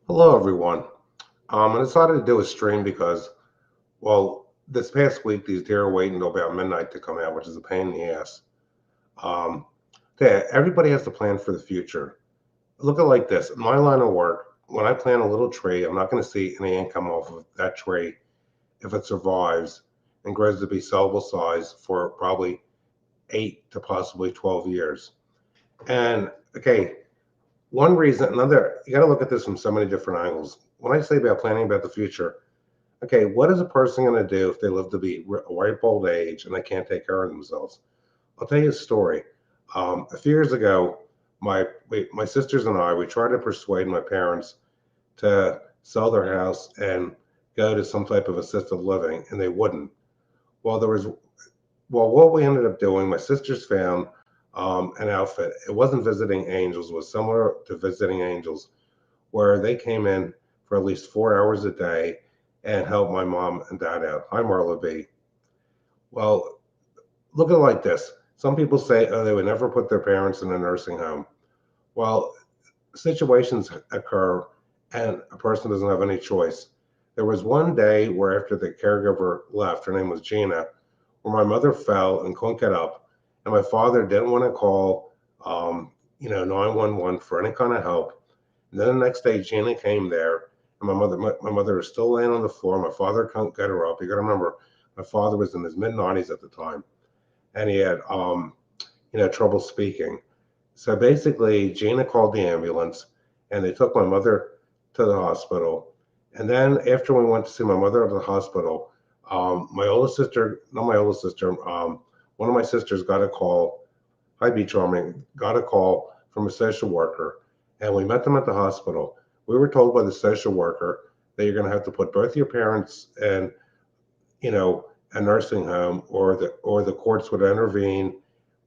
Hello, everyone. I decided to do a stream because, well, this past week, these deer are waiting until about midnight to come out, which is a pain in the ass. Um, yeah, everybody has to plan for the future. Look at it like this. In my line of work, when I plant a little tree, I'm not going to see any income off of that tree if it survives and grows to be sellable size for probably 8 to possibly 12 years. And, okay, one reason, another, you got to look at this from so many different angles. When I say about planning about the future, okay, what is a person going to do if they live to be a ripe old age and they can't take care of themselves? I'll tell you a story. A few years ago, my sisters and I we tried to persuade my parents to sell their house and go to some type of assisted living, and they wouldn't. Well, what we ended up doing, my sisters found an outfit. It wasn't visiting angels; it was similar to visiting angels, where they came in for at least 4 hours a day and helped my mom and dad out. Hi, Marla B. Well, look at it like this. Some people say, oh, they would never put their parents in a nursing home. Well, situations occur and a person doesn't have any choice. There was one day where after the caregiver left, her name was Gina, where my mother fell and couldn't get up, and my father didn't want to call, 911 for any kind of help. And then the next day, Gina came there, and my mother was still laying on the floor. My father couldn't get her up. You got to remember, my father was in his mid 90s at the time, and he had, trouble speaking. So basically, Gina called the ambulance, and they took my mother to the hospital. And then after we went to see my mother at the hospital, my oldest sister, not my oldest sister, one of my sisters got a call. Hi, Be Charming, got a call from a social worker, and we met them at the hospital. We were told by the social worker that you're going to have to put both your parents in, a nursing home, or the courts would intervene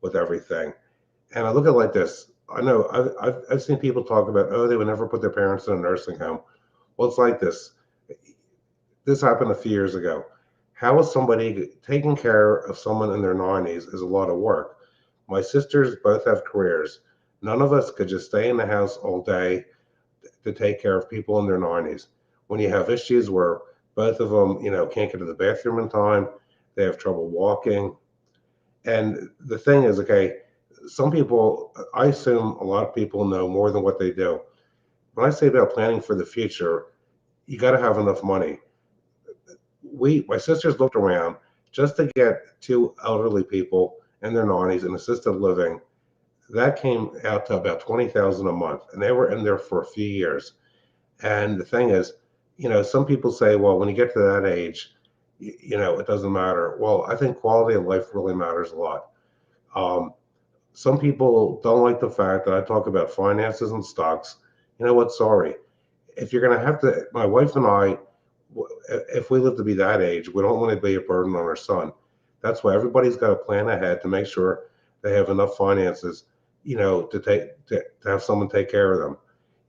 with everything. And I look at it like this. I know I've seen people talk about, oh, they would never put their parents in a nursing home. Well, it's like this. This happened a few years ago. How is somebody taking care of someone in their 90s is a lot of work. My sisters both have careers. None of us could just stay in the house all day to take care of people in their 90s. When you have issues where both of them, can't get to the bathroom in time, they have trouble walking. And the thing is, okay, some people, I assume a lot of people know more than what they do. When I say about planning for the future, you got to have enough money. My sisters looked around just to get two elderly people in their 90s in assisted living. That came out to about 20,000 a month, and they were in there for a few years. And the thing is, some people say, well, when you get to that age, it doesn't matter. Well, I think quality of life really matters a lot. Um, some people don't like the fact that I talk about finances and stocks. You know what? Sorry. If you're going to have to, my wife and I, if we live to be that age, we don't want to be a burden on our son. That's why everybody's got to plan ahead to make sure they have enough finances, to have someone take care of them.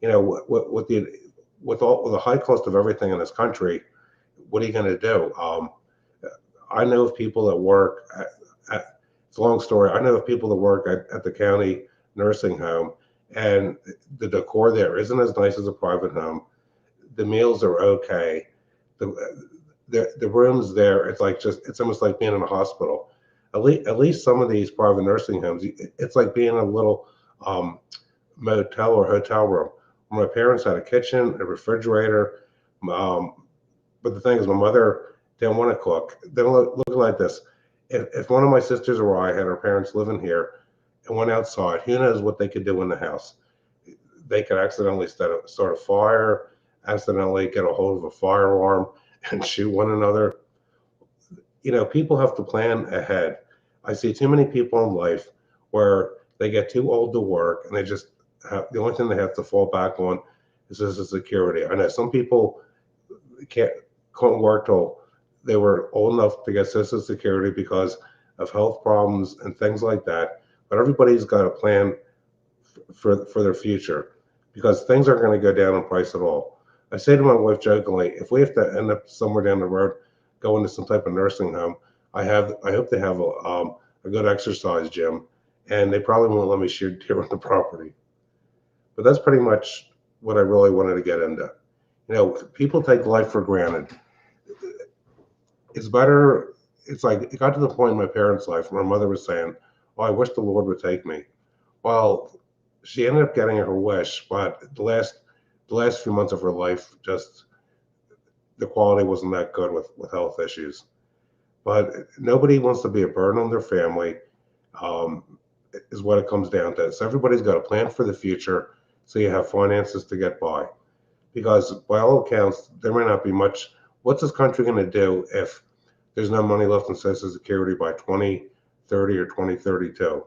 With the high cost of everything in this country, what are you going to do? I know of people that work it's a long story. I know of people that work at the county nursing home, and the decor there isn't as nice as a private home. The meals are okay. The rooms there, it's almost like being in a hospital. At least some of these private nursing homes, it's like being in a little motel or hotel room. My parents had a kitchen, a refrigerator, but the thing is, my mother didn't want to cook. Then look like this. If one of my sisters or I had our parents living here and went outside, who knows what they could do in the house? They could accidentally start a fire, accidentally get a hold of a firearm and shoot one another. People have to plan ahead. I see too many people in life where they get too old to work and they just the only thing they have to fall back on is Social Security. I know some people can't couldn't work till they were old enough to get Social Security because of health problems and things like that. But everybody's got a plan for their future because things aren't going to go down in price at all. I say to my wife jokingly, if we have to end up somewhere down the road, going to some type of nursing home, I hope they have a good exercise gym, and they probably won't let me shoot deer on the property. But that's pretty much what I really wanted to get into. People take life for granted. It's better. It's like it got to the point in my parents' life where my mother was saying, "Oh, I wish the Lord would take me." Well, she ended up getting her wish, but the last few months of her life, just the quality wasn't that good with health issues. But nobody wants to be a burden on their family, um, is what it comes down to. So everybody's got a plan for the future, so you have finances to get by. Because by all accounts, there may not be much. What's this country going to do if there's no money left in Social Security by 2030 or 2032?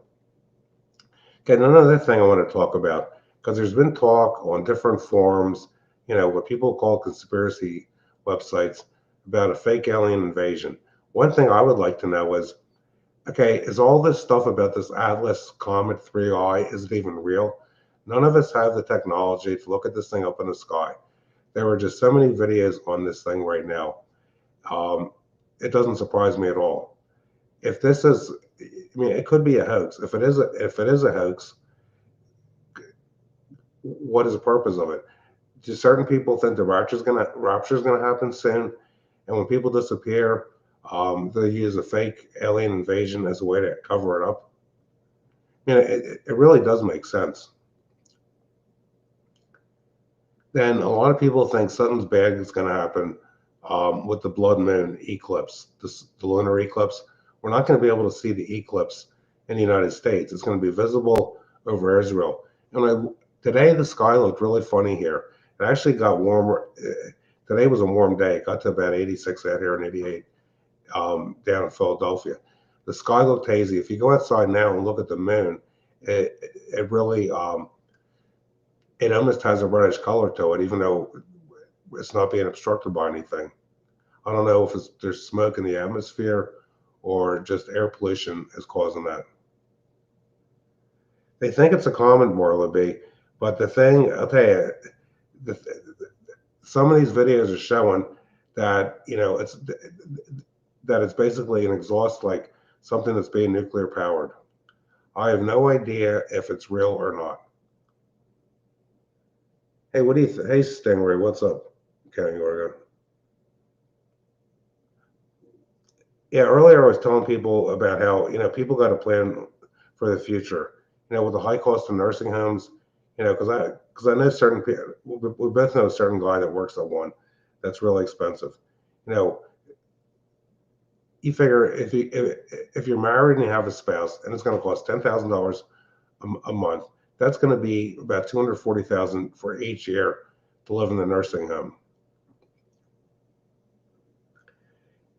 Okay, and another thing I want to talk about, because there's been talk on different forums, what people call conspiracy websites, about a fake alien invasion. One thing I would like to know is, okay, is all this stuff about this Atlas Comet 3I, is it even real? None of us have the technology to look at this thing up in the sky. There are just so many videos on this thing right now. Um, it doesn't surprise me at all. If this is, I mean, it could be a hoax. If it is a hoax, what is the purpose of it? Do certain people think the rapture's gonna happen soon? And when people disappear, they use a fake alien invasion as a way to cover it up. It really does make sense. Then a lot of people think something's bad is going to happen with the blood moon eclipse, the lunar eclipse. We're not going to be able to see the eclipse in the United States. It's going to be visible over Israel. Today the sky looked really funny here. It actually got warmer. Today was a warm day. It got to about 86 out here and 88 down in Philadelphia. The sky looked hazy. If you go outside now and look at the moon, it really it almost has a reddish color to it, even though it's not being obstructed by anything. I don't know if there's smoke in the atmosphere or just air pollution is causing that. They think it's a comet, Morley, but the thing, I'll tell you, the, some of these videos are showing that it's basically an exhaust, like something that's being nuclear powered. I have no idea if it's real or not. Hey, what do you Hey, Stingray, what's up, County Oregon? Yeah, earlier I was telling people about how, people got to plan for the future. With the high cost of nursing homes, because I know certain people. We both know a certain guy that works at one that's really expensive. You know, you figure if you're married and you have a spouse, and it's going to cost $10,000 a month, that's going to be about 240,000 for each year to live in the nursing home.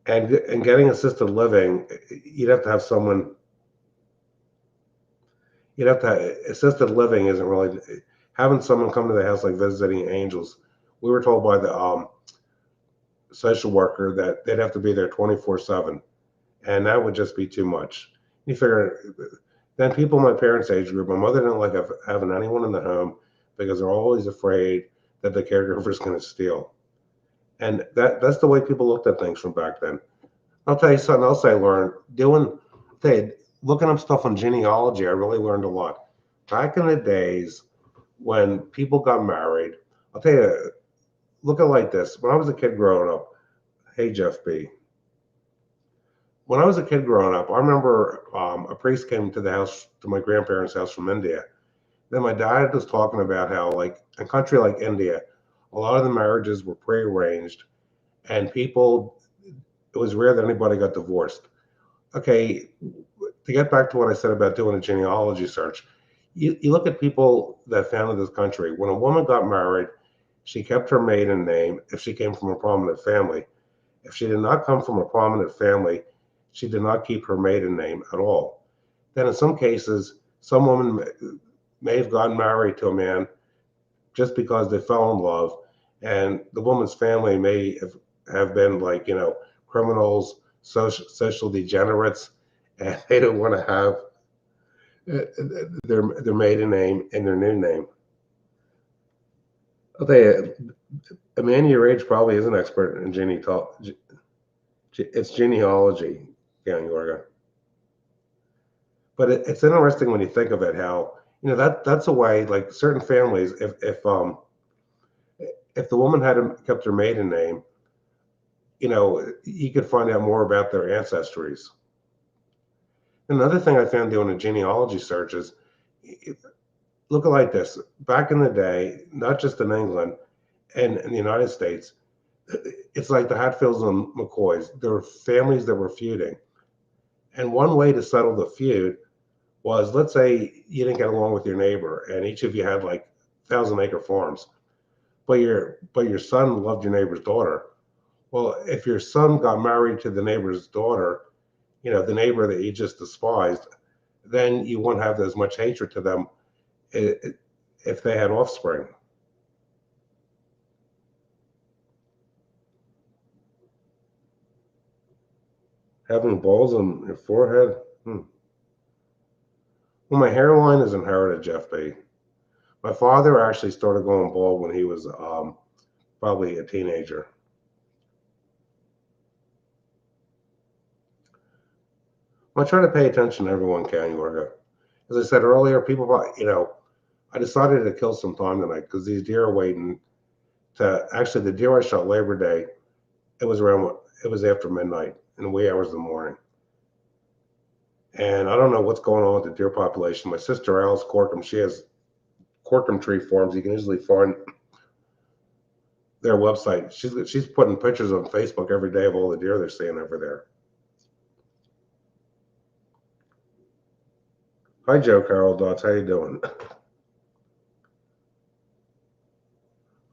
And getting assisted living, you'd have to have someone. Assisted living isn't really having someone come to the house like visiting angels. We were told by the social worker that they'd have to be there 24/7, and that would just be too much. You figure, then people my parents' age group, my mother didn't like having anyone in the home because they're always afraid that the caregiver is going to steal. And that's the way people looked at things from back then. I'll tell you something else I learned looking up stuff on genealogy. I really learned a lot. Back in the days when people got married, I'll tell you, look at it like this. When I was a kid growing up, hey, Jeff B. When I was a kid growing up, I remember a priest came to my grandparents' house from India. Then my dad was talking about how, like, a country like India, a lot of the marriages were prearranged, and it was rare that anybody got divorced. Okay, to get back to what I said about doing a genealogy search, you look at people that founded this country. When a woman got married, she kept her maiden name if she came from a prominent family. If she did not come from a prominent family, she did not keep her maiden name at all. Then, in some cases, some woman may have gotten married to a man just because they fell in love, and the woman's family may have been like, criminals, social degenerates, and they don't want to have their maiden name and their new name. I'll tell you, a man your age probably is an expert in genealogy, Young Yorga. But it's interesting when you think of it, how that's a way, like certain families, if the woman had kept her maiden name, you could find out more about their ancestries. Another thing I found doing a genealogy search is, look at it like this. Back in the day, not just in England and in the United States, it's like the Hatfields and McCoys. There were families that were feuding. And one way to settle the feud was, let's say you didn't get along with your neighbor and each of you had like 1,000-acre farms, but your son loved your neighbor's daughter. Well, if your son got married to the neighbor's daughter, the neighbor that you just despised, then you wouldn't have as much hatred to them if they had offspring. Having balls on your forehead? Well, my hairline is inherited, Jeff B. My father actually started going bald when he was probably a teenager. I try to pay attention to everyone, Can Yorga. As I said earlier, I decided to kill some time tonight because these deer are waiting actually, the deer I shot Labor Day, it was after midnight in the wee hours of the morning. And I don't know what's going on with the deer population. My sister Alice Corkum, she has Corkum Tree Farms. You can easily find their website. She's putting pictures on Facebook every day of all the deer they're seeing over there. Hi, Joe Carroll Dots. How you doing?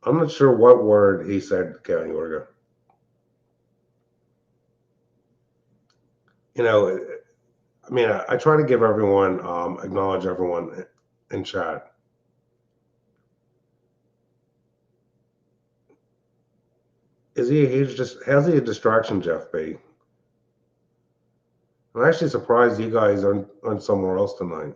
I'm not sure what word he said, County Orga. I try to give everyone, acknowledge everyone in chat. How's he a distraction, Jeff B? I'm actually surprised you guys aren't somewhere else tonight.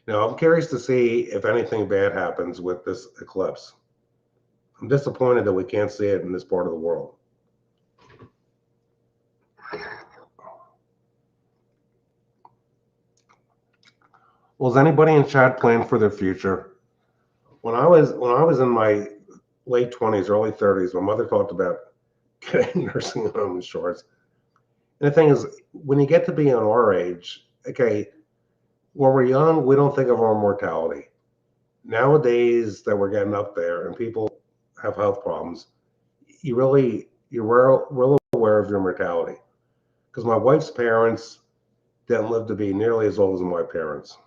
I'm curious to see if anything bad happens with this eclipse. I'm disappointed that we can't see it in this part of the world. Well, does anybody in chat plan for their future? When I was in my late 20s, early 30s, my mother talked about getting nursing home insurance. And the thing is, when you get to be on our age, okay, when we're young, we don't think of our mortality. Nowadays that we're getting up there and people have health problems, you're real aware of your mortality. Because my wife's parents didn't live to be nearly as old as my parents.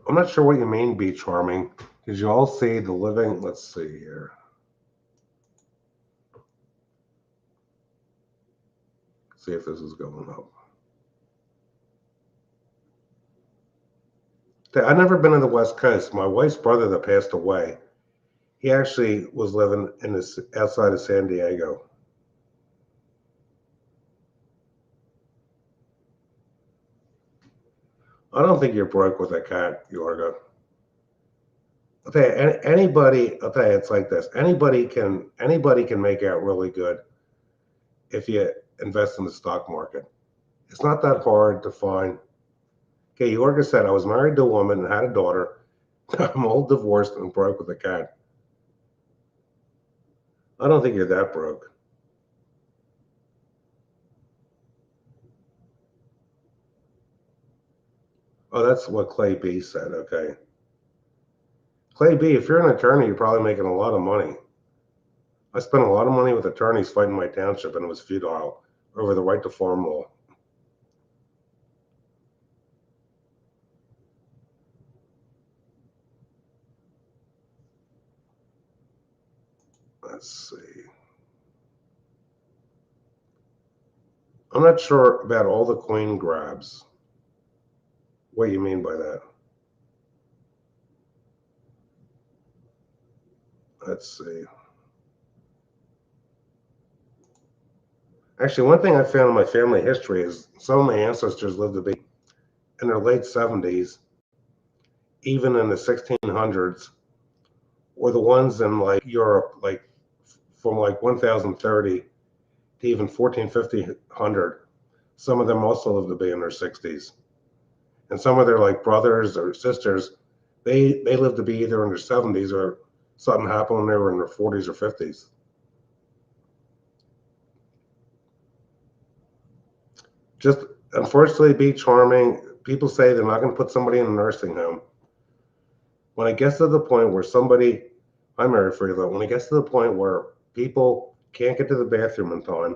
I'm not sure what you mean, be charming. Did you all see the living? Let's see here. See if this is going up. I've never been to the West Coast. My wife's brother that passed away, he actually was living outside of San Diego. I don't think you're broke with a cat, Yorga. I'll tell you, it's like this. Anybody can make out really good if you invest in the stock market. It's not that hard to find. Okay, Yorga said, I was married to a woman and had a daughter. I'm old, divorced, and broke with a cat. I don't think you're that broke. Oh, that's what Clay B said. Okay. Clay B, if you're an attorney, you're probably making a lot of money. I spent a lot of money with attorneys fighting my township, and it was futile over the right to farm law. Let's see. I'm not sure about all the queen grabs. What do you mean by that? Let's see. Actually, one thing I found in my family history is some of my ancestors lived to be in their late 70s, even in the 1600s, were the ones in like Europe, like from like 1,030 to even 14, 1,500. Some of them also live to be in their 60s. And some of their like brothers or sisters, they live to be either in their 70s or something happened when they were in their 40s or 50s. Just unfortunately be charming. People say they're not going to put somebody in a nursing home. When it gets to the point where somebody, I'm married for you though, when it gets to the point where people can't get to the bathroom in time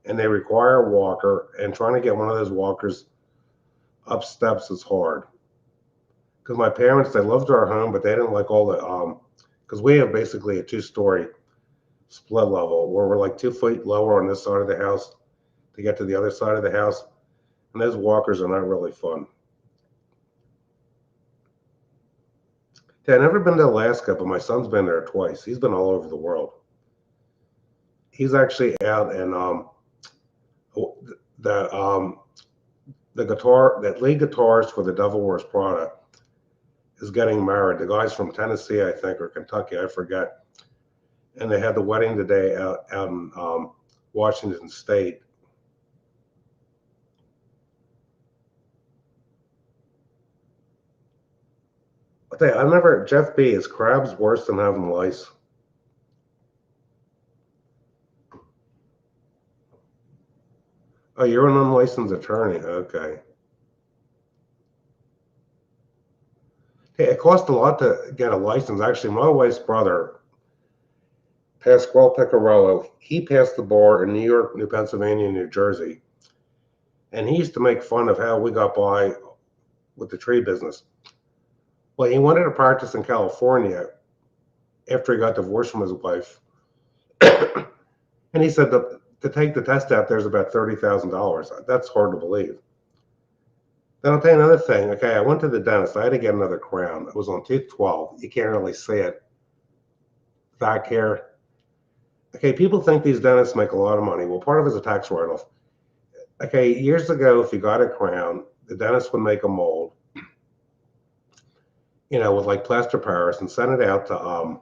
and they require a walker, and trying to get one of those walkers up steps is hard. Because my parents, they loved our home, but they didn't like all the, because we have basically a 2-story split level where we're like 2 feet lower on this side of the house to get to the other side of the house. And those walkers are not really fun. Yeah, I've never been to Alaska, but my son's been there twice. He's been all over the world. He's actually out in the guitar, that lead guitarist for the Devil Wears Prada is getting married. The guy's from Tennessee, I think, or Kentucky, I forget. And they had the wedding today out in Washington State. I've never, Jeff B, is crabs worse than having lice? Oh, you're an unlicensed attorney. Okay. Hey, it costs a lot to get a license. Actually, my wife's brother, Pasquale Picarello, he passed the bar in New York, New Pennsylvania, New Jersey. And he used to make fun of how we got by with the tree business. Well, he wanted to practice in California after he got divorced from his wife. And he said to take the test out there's about $30,000. That's hard to believe. Then I'll tell you another thing. Okay, I went to the dentist. I had to get another crown. It was on tooth 12. You can't really see it back here. Okay, people think these dentists make a lot of money. Well, part of it is a tax write-off. Okay, years ago, if you got a crown, the dentist would make a mold, with like plaster Paris and send it out to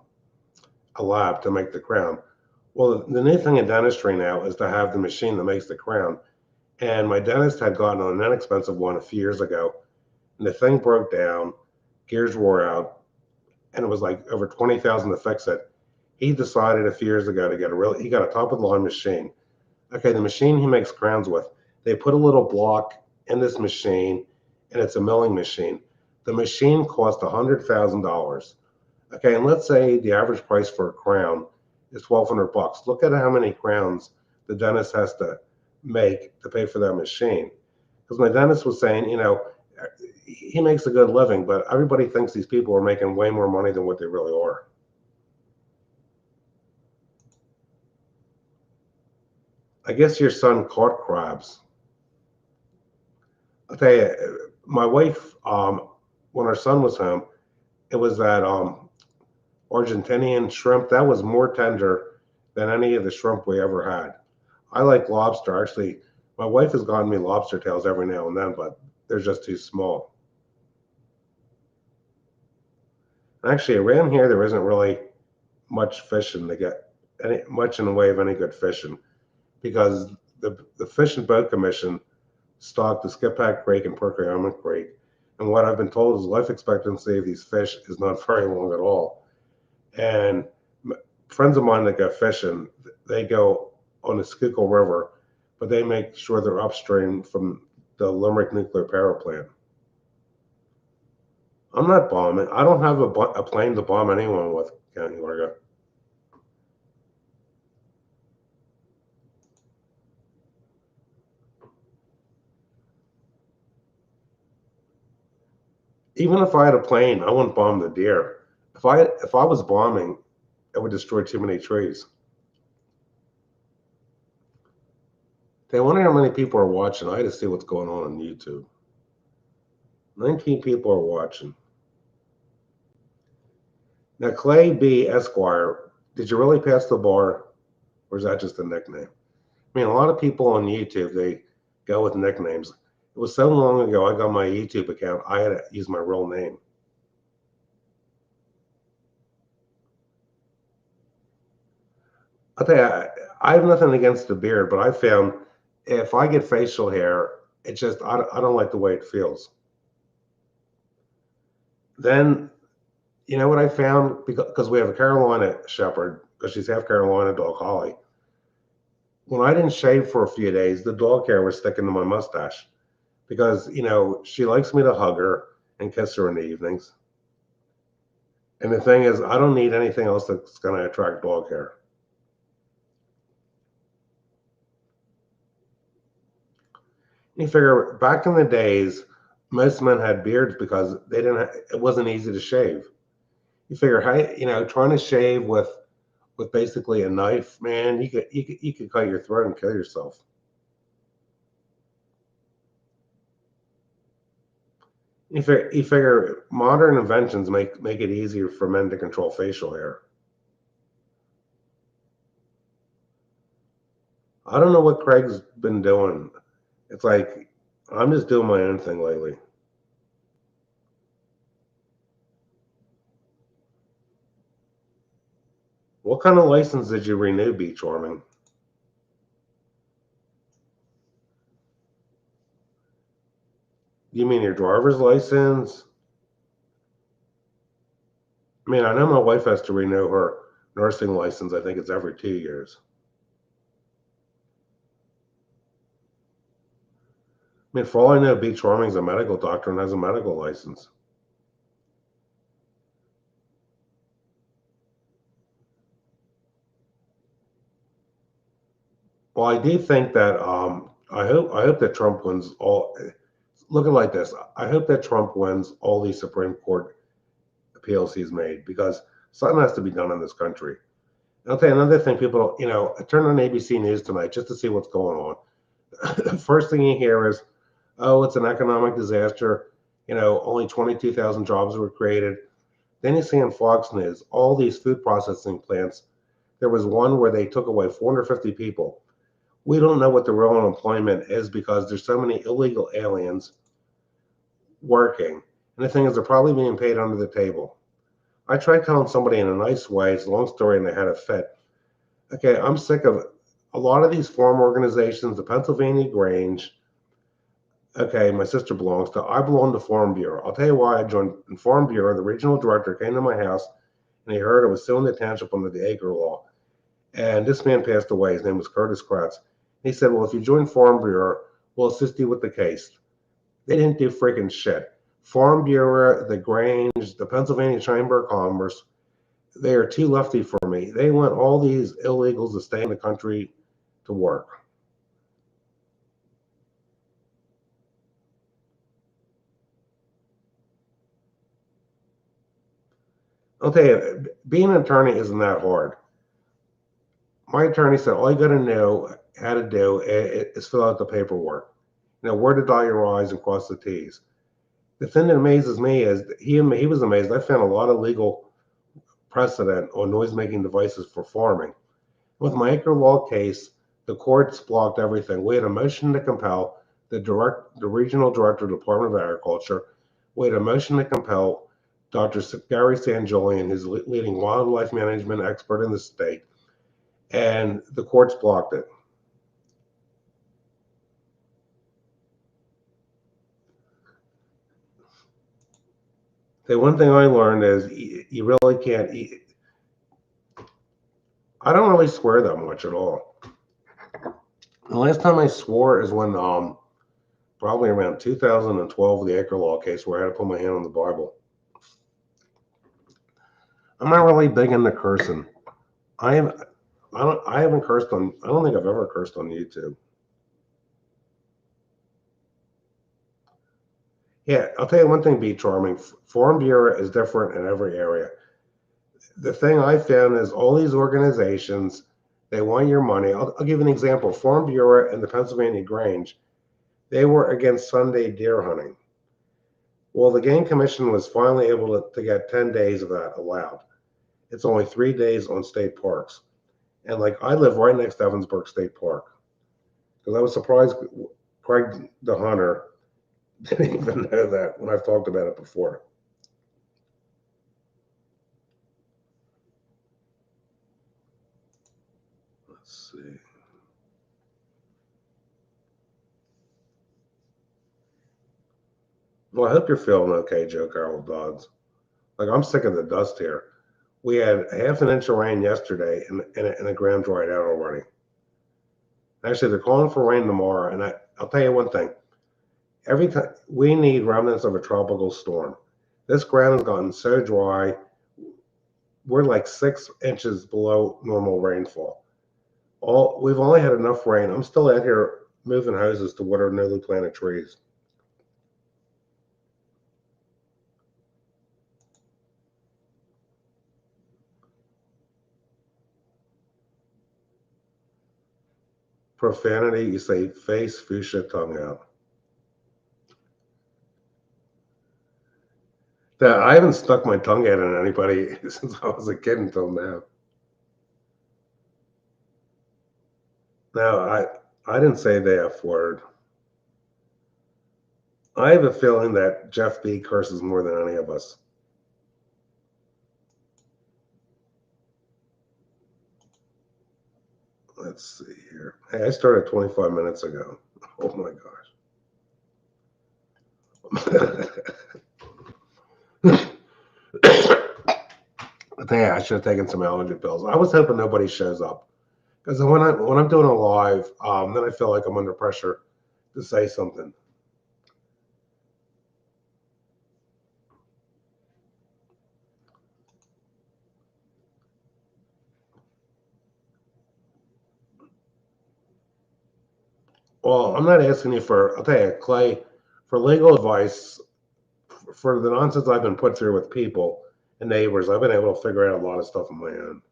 a lab to make the crown. Well, the new thing in dentistry now is to have the machine that makes the crown. And my dentist had gotten an inexpensive one a few years ago, and the thing broke down, gears wore out, and it was like over 20,000 to fix it. He decided a few years ago to he got a top of the line machine. Okay, the machine he makes crowns with, they put a little block in this machine, and it's a milling machine. The machine cost $100,000. Okay, and let's say the average price for a crown is $1,200. Look at how many crowns the dentist has to make to pay for that machine. Because my dentist was saying, he makes a good living, but everybody thinks these people are making way more money than what they really are. I guess your son caught crabs. I'll tell you, my wife, when our son was home, it was that Argentinian shrimp that was more tender than any of the shrimp we ever had. I like lobster. Actually, my wife has gotten me lobster tails every now and then, but they're just too small. Actually, around here there isn't really much fishing to get much in the way of any good fishing, because the Fish and Boat Commission stocked the Skippack Creek and Perkiomen Creek, and what I've been told is life expectancy of these fish is not very long at all. And friends of mine that go fishing, they go on the Schuylkill River, but they make sure they're upstream from the Limerick nuclear power plant. I'm not bombing. I don't have a plane to bomb anyone with, County Largo. Even if I had a plane, I wouldn't bomb the deer. If I was bombing, it would destroy too many trees. I wonder how many people are watching. I had to see what's going on YouTube. 19 people are watching. Now, Clay B. Esquire, did you really pass the bar, or is that just a nickname? I mean, a lot of people on YouTube, they go with nicknames. It was so long ago, I got my YouTube account, I had to use my real name. I'll tell you, I have nothing against the beard, but I found if I get facial hair, it just, I don't like the way it feels. Then, you know what I found? Because we have a Carolina Shepherd, because she's half Carolina dog collie. When I didn't shave for a few days, the dog hair was sticking to my mustache because, she likes me to hug her and kiss her in the evenings. And the thing is, I don't need anything else that's going to attract dog hair. You figure back in the days, most men had beards because it wasn't easy to shave. You figure, hey, trying to shave with basically a knife, man, you could cut your throat and kill yourself. You figure modern inventions make it easier for men to control facial hair. I don't know what Craig's been doing. It's like I'm just doing my own thing lately. What kind of license did you renew, Beach Warming? You mean your driver's license? I mean, I know my wife has to renew her nursing license. I think it's every 2 years. I mean, for all I know, Beach Warming's a medical doctor and has a medical license. Well, I do think that I hope that Trump wins all. Look at it like this. I hope that Trump wins all these Supreme Court appeals he's made because something has to be done in this country. And I'll tell you another thing. People, I turned on ABC News tonight just to see what's going on. The first thing you hear is, "Oh, it's an economic disaster." Only 22,000 jobs were created. Then you see on Fox News all these food processing plants. There was one where they took away 450 people. We don't know what the real unemployment is because there's so many illegal aliens working. And the thing is, they're probably being paid under the table. I tried telling somebody in a nice way, it's a long story, and they had a fit. Okay, I'm sick of a lot of these farm organizations, the Pennsylvania Grange. Okay, my sister belongs to, I belong to Farm Bureau. I'll tell you why I joined in Farm Bureau. The regional director came to my house and he heard I was suing the township under the acre law. And this man passed away. His name was Curtis Kratz. He said, "Well, if you join Farm Bureau, we'll assist you with the case." They didn't do freaking shit. Farm Bureau, the Grange, the Pennsylvania Chamber of Commerce, they are too lefty for me. They want all these illegals to stay in the country to work. I'll tell you, being an attorney isn't that hard. My attorney said all you got to know how to do is fill out the paperwork. Where to dot your I's and cross the T's. The thing that amazes me is he was amazed. I found a lot of legal precedent on noise-making devices for farming. With my acre law case, the courts blocked everything. We had a motion to compel the regional director of the Department of Agriculture. We had a motion to compel Dr. Gary Sanjulian, who's leading wildlife management expert in the state, and the courts blocked it. The one thing I learned is you really can't. I don't really swear that much at all. The last time I swore is when probably around 2012, the acre law case where I had to put my hand on the Bible. I'm not really big into cursing. I am. I haven't cursed on. I don't think I've ever cursed on YouTube. Yeah, I'll tell you one thing. Be charming. Farm Bureau is different in every area. The thing I found is all these organizations, they want your money. I'll give you an example. Farm Bureau and the Pennsylvania Grange, they were against Sunday deer hunting. Well, the Game Commission was finally able to get 10 days of that allowed. It's only 3 days on state parks. And like I live right next to Evansburg State Park. Because I was surprised Craig the hunter didn't even know that when I've talked about it before. Let's see. Well, I hope you're feeling okay, Joe Carroll Dodds. Like, I'm sick of the dust here. We had half an inch of rain yesterday, and the ground dried out already. Actually, they're calling for rain tomorrow, and I'll tell you one thing. Every time we need remnants of a tropical storm. This ground has gotten so dry. We're like 6 inches below normal rainfall. We've only had enough rain. I'm still out here moving hoses to water newly planted trees. Profanity, you say face, fuchsia, tongue out. That I haven't stuck my tongue out at anybody since I was a kid until now. No, I didn't say the F word. I have a feeling that Jeff B curses more than any of us. Let's see here. Hey, I started 25 minutes ago. Oh my gosh. Yeah, I should have taken some allergy pills. I was hoping nobody shows up because when I'm doing a live, then I feel like I'm under pressure to say something. Well, I'm not asking you for. I'll tell you, Clay, for legal advice for the nonsense I've been put through with people and neighbors. I've been able to figure out a lot of stuff on my own.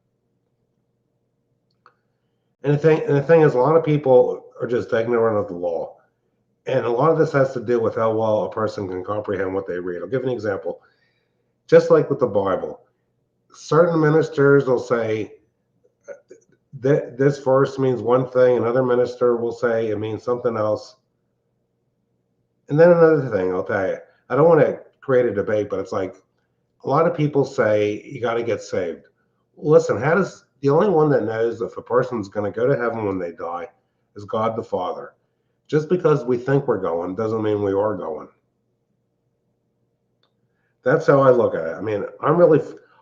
And the thing is, a lot of people are just ignorant of the law. And a lot of this has to do with how well a person can comprehend what they read. I'll give you an example. Just like with the Bible, certain ministers will say that this verse means one thing, another minister will say it means something else. And then another thing, I'll tell you, I don't want to create a debate, but it's like a lot of people say you got to get saved. Listen, how does the only one that knows if a person's going to go to heaven when they die is God the Father? Just because we think we're going doesn't mean we are going. That's how I look at it. I mean,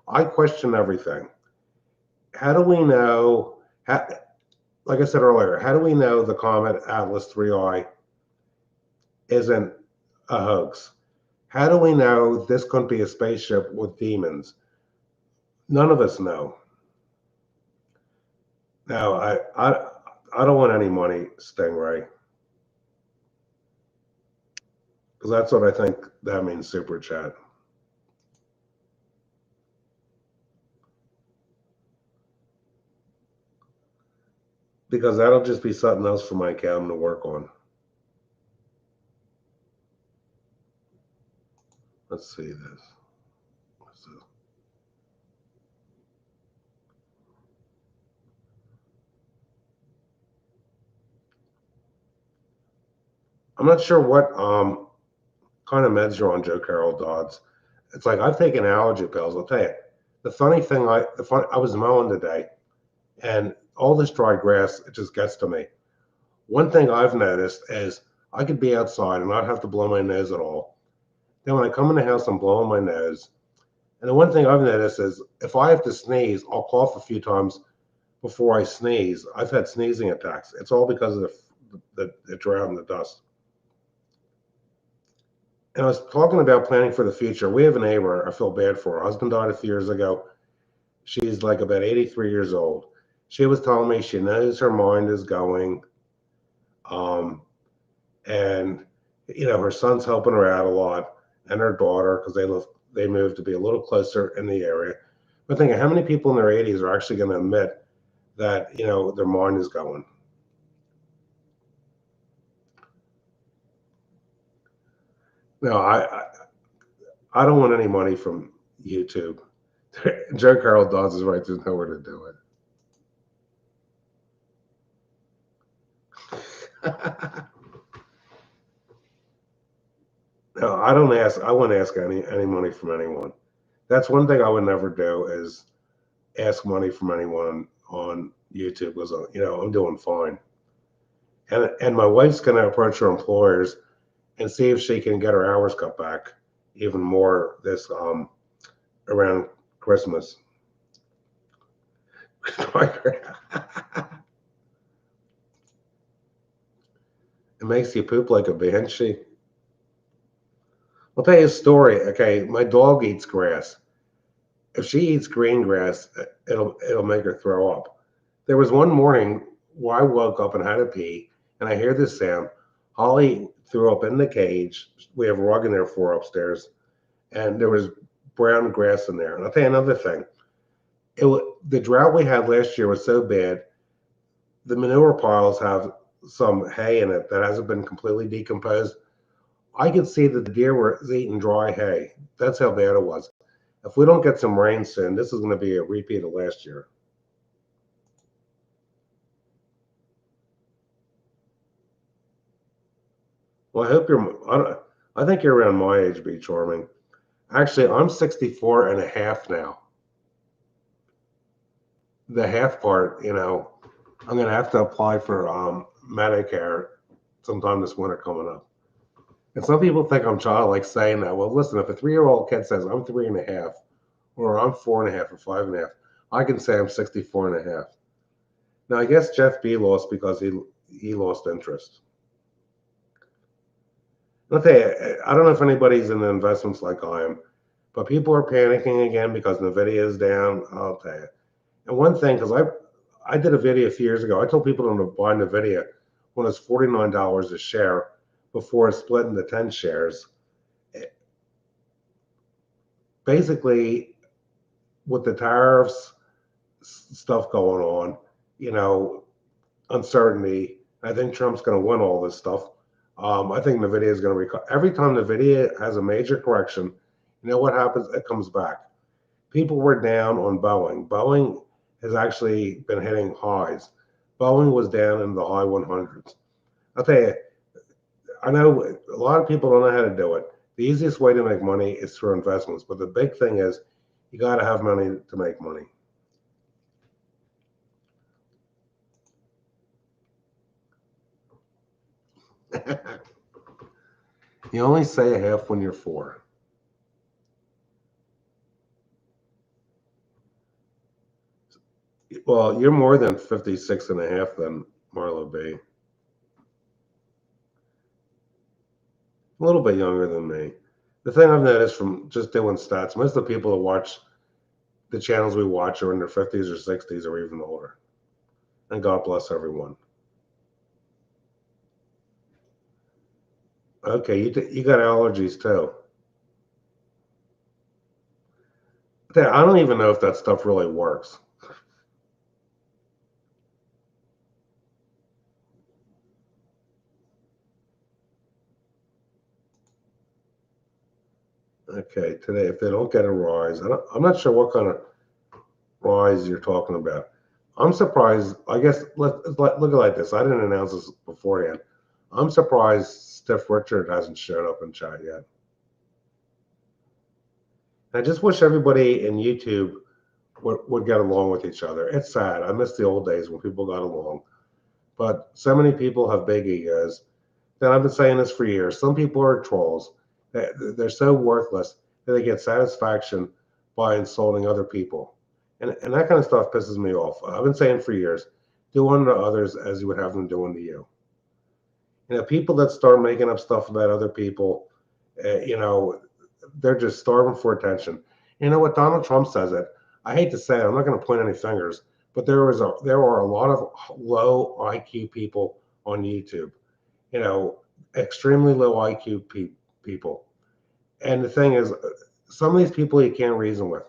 I question everything. How do we know? Like I said earlier, how do we know the comet Atlas 3I isn't a hoax? How do we know this couldn't be a spaceship with demons? None of us know. No, I don't want any money, Stingray, because that's what I think that means, super chat. Because that'll just be something else for my accountant to work on. Let's see this. What's this? I'm not sure what kind of meds you're on, Joe Carroll Dodds. It's like I've taken allergy pills. I'll tell you. I was mowing today, and all this dry grass, it just gets to me. One thing I've noticed is I could be outside and not have to blow my nose at all. Then when I come in the house, I'm blowing my nose. And the one thing I've noticed is if I have to sneeze, I'll cough a few times before I sneeze. I've had sneezing attacks. It's all because of the drought and the dust. And I was talking about planning for the future. We have a neighbor I feel bad for. Her husband died a few years ago. She's like about 83 years old. She was telling me she knows her mind is going. Um, and her son's helping her out a lot, and her daughter, because they moved to be a little closer in the area. But thinking, how many people in their 80s are actually going to admit that their mind is going? No, I don't want any money from YouTube. Joe Carroll Dodds is right. There's nowhere to do it. No, I don't ask. I won't ask any money from anyone. That's one thing I would never do is ask money from anyone on YouTube because I'm doing fine. And my wife's going to approach her employers and see if she can get her hours cut back even more this around Christmas. It makes you poop like a banshee. I'll tell you a story. Okay, my dog eats grass. If she eats green grass, it'll make her throw up. There was one morning where I woke up and had to pee, and I hear this sound. Holly threw up in the cage. We have a rug in there for upstairs, and there was brown grass in there. And I'll tell you another thing. The drought we had last year was so bad. The manure piles have some hay in it that hasn't been completely decomposed. I could see that the deer were eating dry hay. That's how bad it was. If we don't get some rain soon, this is going to be a repeat of last year. Well, I think you're around my age, Be Charming. Actually, I'm 64 and a half now. The half part, I'm going to have to apply for Medicare sometime this winter coming up. And some people think I'm childlike saying that. Well, listen, if a 3-year-old kid says I'm 3.5, or I'm 4.5 or 5.5, I can say I'm 64 and a half. Now, I guess Jeff B lost because he lost interest. I'll tell you, I don't know if anybody's in the investments like I am, but people are panicking again because Nvidia is down. I'll tell you. And one thing, because I did a video a few years ago, I told people to buy Nvidia when it's $49 a share before it split into 10 shares. Basically, with the tariffs stuff going on, uncertainty, I think Trump's going to win all this stuff. I think Nvidia is going to recover. Every time Nvidia has a major correction, you know what happens? It comes back. People were down on Boeing. Boeing has actually been hitting highs. Boeing was down in the high 100s. I'll tell you, I know a lot of people don't know how to do it. The easiest way to make money is through investments, but the big thing is you got to have money to make money. You only say a half when you're 4. Well, you're more than 56 and a half then, Marlo B. A little bit younger than me. The thing I've noticed from just doing stats, most of the people that watch the channels we watch are in their 50s or 60s or even older. And God bless everyone. Okay, you got allergies too. I don't even know if that stuff really works. Okay, today, if they don't get a rise, I'm not sure what kind of rise you're talking about. I'm surprised. I guess look at it like this. I didn't announce this beforehand. I'm surprised Steph Richard hasn't showed up in chat yet. I just wish everybody in YouTube would get along with each other. It's sad. I miss the old days when people got along. But so many people have big egos. And I've been saying this for years. Some people are trolls. They're so worthless that they get satisfaction by insulting other people. And that kind of stuff pisses me off. I've been saying for years, do unto others as you would have them do unto you. People that start making up stuff about other people, they're just starving for attention. You know what? Donald Trump says it. I hate to say it. I'm not going to point any fingers, but there are a lot of low IQ people on YouTube. Extremely low IQ people. And the thing is, some of these people you can't reason with.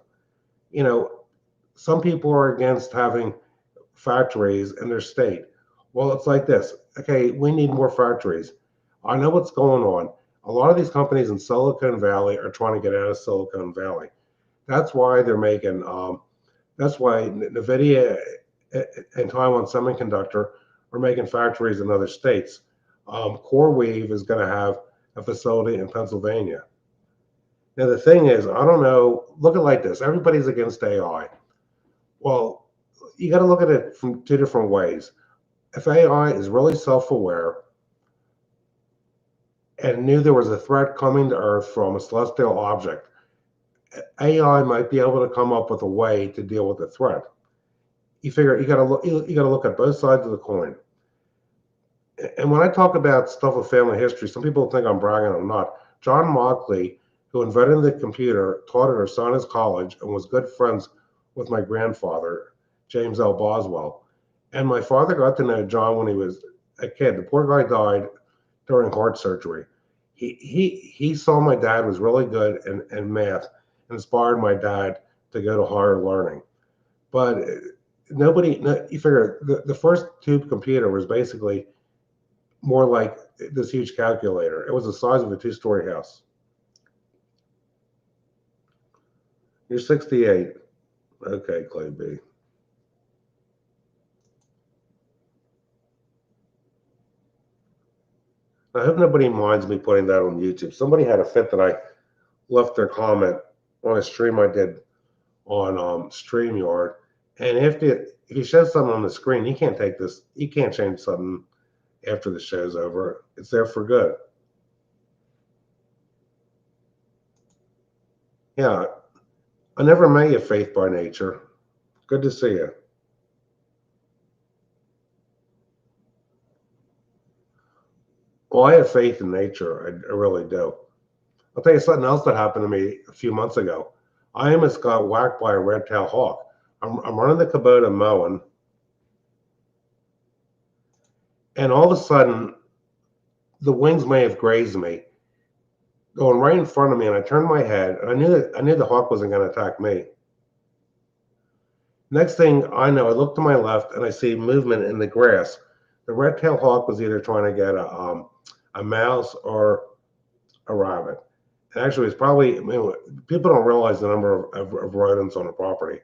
Some people are against having factories in their state. Well, it's like this. Okay, we need more factories. I know what's going on. A lot of these companies in Silicon Valley are trying to get out of Silicon Valley. That's why they're making. That's why Nvidia and Taiwan Semiconductor are making factories in other states. CoreWeave is going to have a facility in Pennsylvania. Now the thing is, I don't know. Look at it like this: everybody's against AI. Well, you got to look at it from two different ways. If AI is really self-aware and knew there was a threat coming to Earth from a celestial object, AI might be able to come up with a way to deal with the threat. You figure you got to look at both sides of the coin. And when I talk about stuff with family history, some people think I'm bragging. I'm not. John Mockley, who invented the computer, taught at Ursinus College and was good friends with my grandfather, James L. Boswell. And my father got to know John when he was a kid. The poor guy died during heart surgery. He saw my dad was really good in math and inspired my dad to go to higher learning. But you figure the first tube computer was basically more like this huge calculator. It was the size of a two-story house. You're 68. Okay, Clay B. I hope nobody minds me putting that on YouTube. Somebody had a fit that I left their comment on a stream I did on StreamYard. And if you show something on the screen, you can't take this, you can't change something after the show's over. It's there for good. Yeah, I never met you, Faith by Nature. Good to see you. Well, I have faith in nature. I really do. I'll tell you something else that happened to me a few months ago. I almost got whacked by a red-tailed hawk. I'm running the Kubota mowing, and all of a sudden, the wings may have grazed me, going right in front of me, and I turned my head, and I knew the hawk wasn't going to attack me. Next thing I know, I look to my left, and I see movement in the grass. The red-tailed hawk was either trying to get a mouse or a rabbit. And actually, it's probably, people don't realize the number of rodents on the property.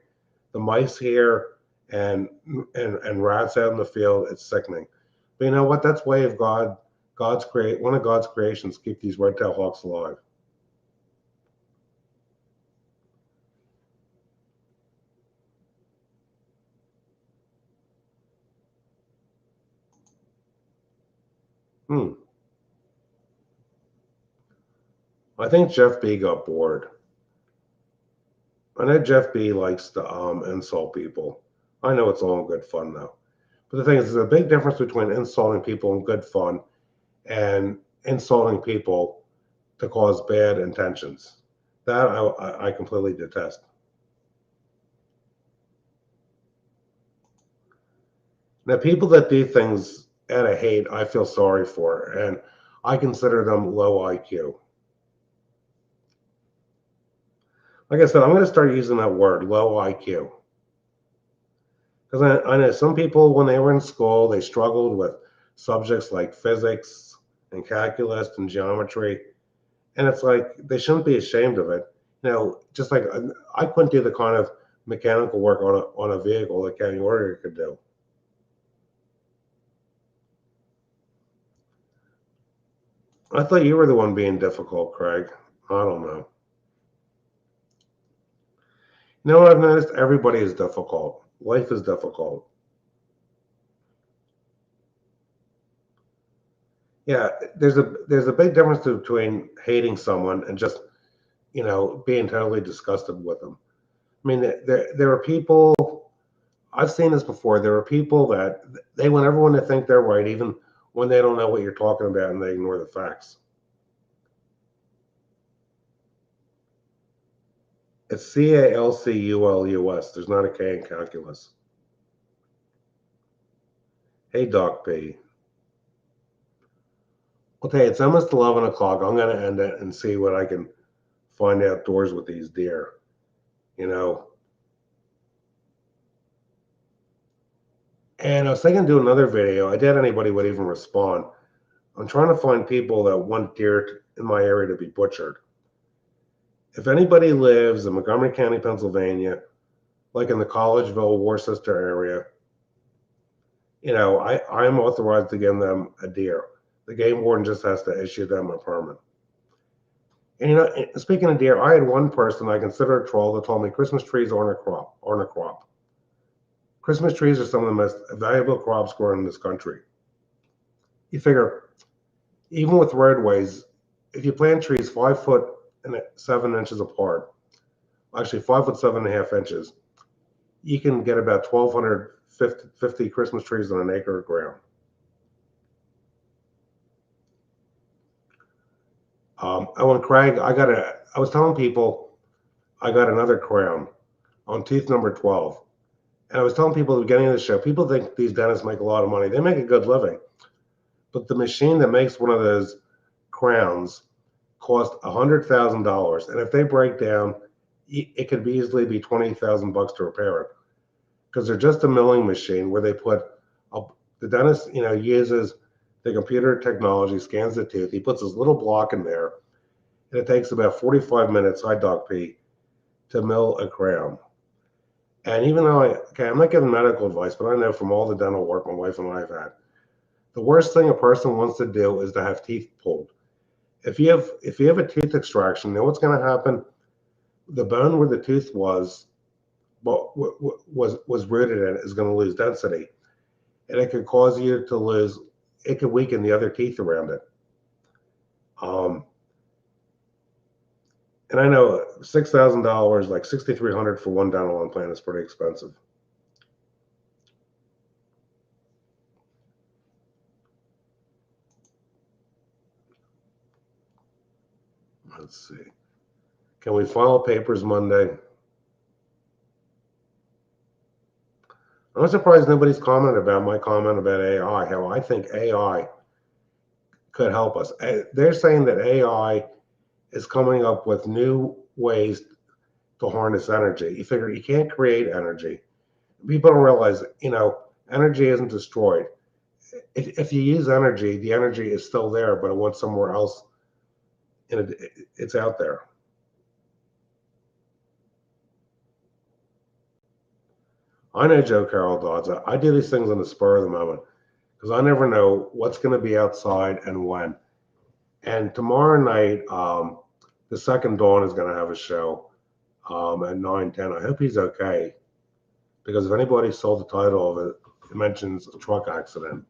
The mice here and rats out in the field, it's sickening. But you know what? That's way of God. One of God's creations keep these red-tailed hawks alive. Hmm. I think Jeff B got bored. I know Jeff B likes to insult people. I know it's all in good fun though. But the thing is, there's a big difference between insulting people in good fun and insulting people to cause bad intentions. That I completely detest. Now, people that do things out of hate, I feel sorry for, and I consider them low IQ. Like I said, I'm going to start using that word, low IQ. Because I know some people, when they were in school, they struggled with subjects like physics and calculus and geometry. And it's like they shouldn't be ashamed of it. Just like I couldn't do the kind of mechanical work on a vehicle that Kenny Ortega could do. I thought you were the one being difficult, Craig. I don't know. I've noticed everybody is difficult. Life is difficult. Yeah, there's a big difference between hating someone and just being totally disgusted with them. I mean, there are people. I've seen this before. There are people that they want everyone to think they're right, even when they don't know what you're talking about, and they ignore the facts. It's Calculus. There's not a K in calculus. Hey, Doc B. Okay, it's almost 11 o'clock. I'm going to end it and see what I can find outdoors with these deer. You know, and I was thinking to do another video. I doubt anybody would even respond. I'm trying to find people that want deer in my area to be butchered. If anybody lives in Montgomery County, Pennsylvania, like in the Collegeville, Worcester area, I'm authorized to give them a deer. The game warden just has to issue them a permit. And speaking of deer, I had one person I consider a troll that told me Christmas trees aren't a crop. Christmas trees are some of the most valuable crops grown in this country. You figure, even with roadways, if you plant trees 5 foot and 7 inches apart, actually 5 foot 7.5 inches, you can get about 1,250 Christmas trees on an acre of ground. When Craig, I was telling people I got another crown on tooth number 12. And I was telling people at the beginning of the show, people think these dentists make a lot of money. They make a good living. But the machine that makes one of those crowns cost $100,000. And if they break down, it could easily be $20,000 to repair it. Because they're just a milling machine where they put the dentist, uses the computer technology, scans the tooth. He puts this little block in there, and it takes about 45 minutes, hi Doc P, to mill a crown. And even though I'm not giving medical advice, but I know from all the dental work my wife and I have had, the worst thing a person wants to do is to have teeth pulled. If you have a tooth extraction, you know what's going to happen? The bone where the tooth was rooted in is going to lose density, and it could cause you to lose. It could weaken the other teeth around it. And I know $6,000, like $6,300 for one dental implant is pretty expensive. Let's see. Can we file papers Monday? I'm surprised nobody's commented about my comment about AI, how I think AI could help us. They're saying that AI is coming up with new ways to harness energy. You figure you can't create energy. People don't realize, energy isn't destroyed. If you use energy, the energy is still there, but it went somewhere else, and it's out there. I know Joe Carroll Dodds. I do these things on the spur of the moment because I never know what's going to be outside and when. And tomorrow night, the Second Dawn is going to have a show at 9:10. I hope he's okay, because if anybody saw the title of it, it mentions a truck accident.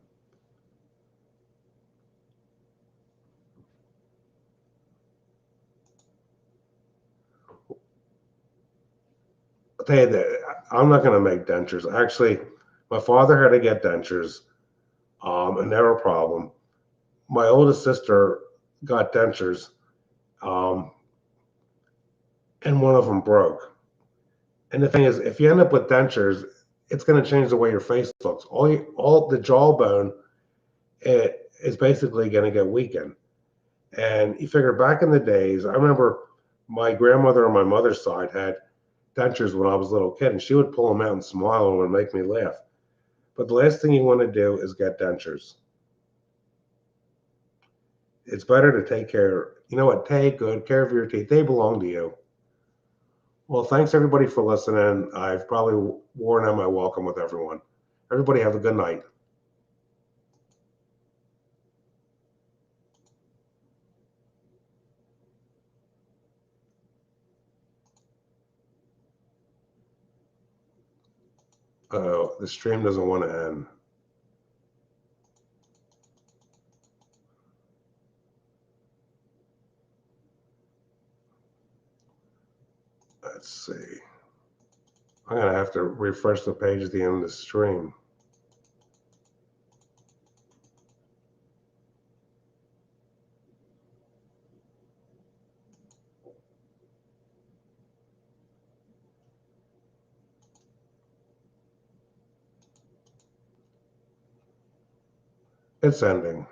I'll tell you that I'm not going to make dentures. Actually, my father had to get dentures, and they were a problem. My oldest sister got dentures, and one of them broke. And the thing is, if you end up with dentures, it's going to change the way your face looks. All the jawbone, it is basically going to get weakened. And you figure back in the days, I remember my grandmother on my mother's side had dentures when I was a little kid, and she would pull them out and smile and it would make me laugh. But the last thing you want to do is get dentures. It's better to take good care of your teeth. They belong to you. Well, thanks everybody for listening. I've probably worn out my welcome with everyone. Everybody have a good night. The stream doesn't want to end. Let's see. I'm going to have to refresh the page at the end of the stream. It's ending.